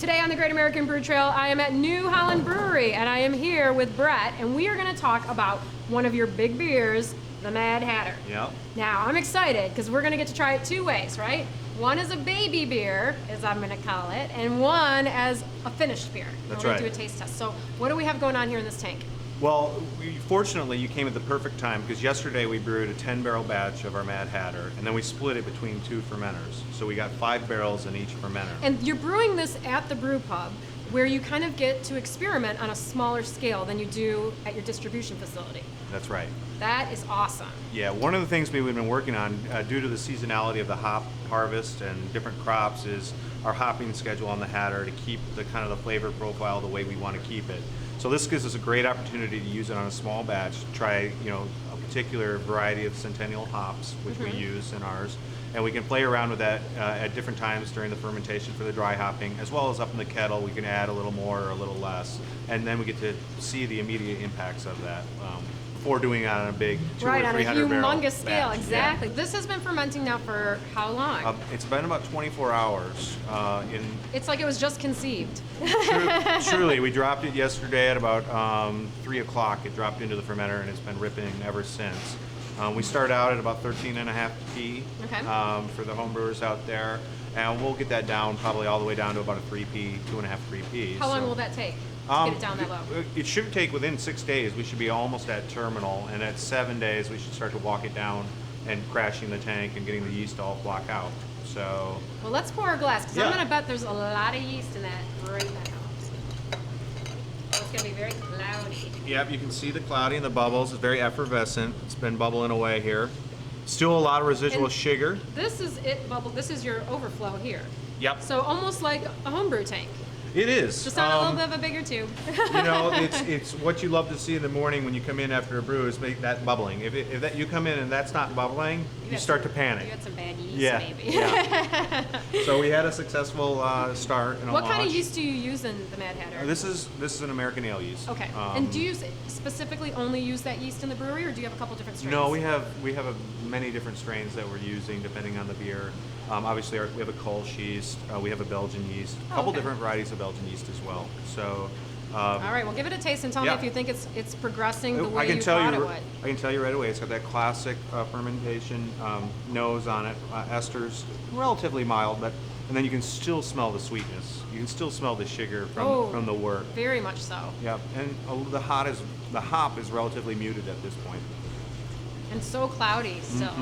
Today on the Great American Brew Trail, I am at New Holland Brewery, and I am here with Brett, and we are going to talk about one of your big beers, the Mad Hatter. Yep. Now, I'm excited because we're going to get to try it two ways, right? One is a baby beer, as I'm going to call it, and one as a finished beer. That's we're right. going to do a taste test. So, what do we have going on here in this tank? Well, fortunately, you came at the perfect time because yesterday we brewed a 10-barrel batch of our Mad Hatter, and then we split it between two fermenters. So we got 5 barrels in each fermenter. And you're brewing this at the brew pub, where you kind of get to experiment on a smaller scale than you do at your distribution facility. That's right. That is awesome. Yeah, one of the things we've been working on, due to the seasonality of the hop harvest and different crops, is our hopping schedule on the Hatter to keep the kind of the flavor profile the way we want to keep it. So this gives us a great opportunity to use it on a small batch, to try a particular variety of Centennial hops, which we use in ours. And we can play around with that at different times during the fermentation for the dry hopping, as well as up in the kettle. We can add a little more or a little less, and then we get to see the immediate impacts of that before doing it on a big 200 Right, or on a 300 barrel humongous scale, batch. exactly. Yeah. This has been fermenting now for how long? It's been about 24 hours. It's like it was just conceived. Truly, we dropped it yesterday at about 3 o'clock. It dropped into the fermenter, and it's been ripping ever since. We start out at about 13.5 P for the homebrewers out there, and we'll get that down probably all the way down to about a 3P, 2.5, 3P. How long will that take to get it down that low? It should take within 6 days. We should be almost at terminal, and at 7 days we should start to walk it down and crashing the tank and getting the yeast all block out. So. Well, let's pour a glass, because I'm going to bet there's a lot of yeast in that right now. So it's going to be very cloudy. Yep, you can see the cloudy and the bubbles. It's very effervescent. It's been bubbling away here. Still a lot of residual sugar. This is it, bubble. This is your overflow here. Yep. So almost like a homebrew tank. It is. Just on a little bit of a bigger tube. It's what you love to see in the morning when you come in after a brew is make that bubbling. If that you come in and that's not bubbling, you start to panic. You got some bad yeast, maybe. Yeah. So we had a successful start and a What launch. kind of yeast do you use in the Mad Hatter? This is an American ale yeast. Okay. And do you specifically only use that yeast in the brewery, or do you have a couple different strains? No, we have many different strains that we're using depending on the beer. Obviously, we have a Kolsch yeast. We have a Belgian yeast. A couple different varieties of Belgian yeast as well. So. All right. Well, give it a taste and tell me if you think it's progressing the way you tell thought you, it would. I can tell you right away. It's got that classic fermentation nose on it. Esters relatively mild, and then you can still smell the sweetness. You can still smell the sugar from the wort. Very much so. Yeah, and the hop is relatively muted at this point. And so cloudy still.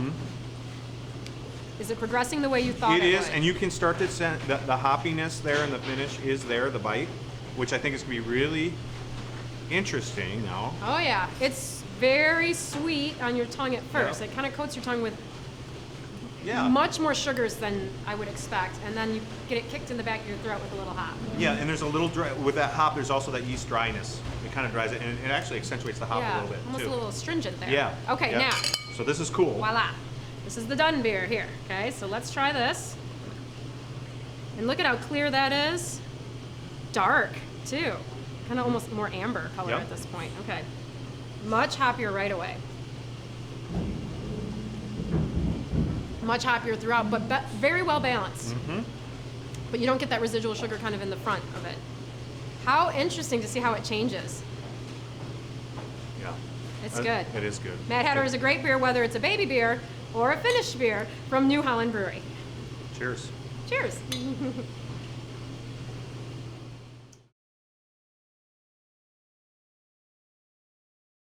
Is it progressing the way you thought it is, would? and you can start to sense the hoppiness there in the finish is there, the bite, which I think is going to be really interesting now. Oh yeah, it's very sweet on your tongue at first. It kind of coats your tongue with much more sugars than I would expect, and then you get it kicked in the back of your throat with a little hop. Yeah, and there's a little dry, with that hop, there's also that yeast dryness. It kind of dries it, and it actually accentuates the hop a little bit almost too. a little astringent there. Yeah. Okay, now. So this is cool. Voila. This is the done beer here. Okay, so let's try this. And look at how clear that is. Dark, too. Kind of almost more amber color at this point. Okay. Much hoppier right away. Much hoppier throughout, but very well balanced. But you don't get that residual sugar kind of in the front of it. How interesting to see how it changes. Yeah. It's good. It is good. Mad Hatter is a great beer, whether it's a baby beer or a finished beer from New Holland Brewery. Cheers. Cheers.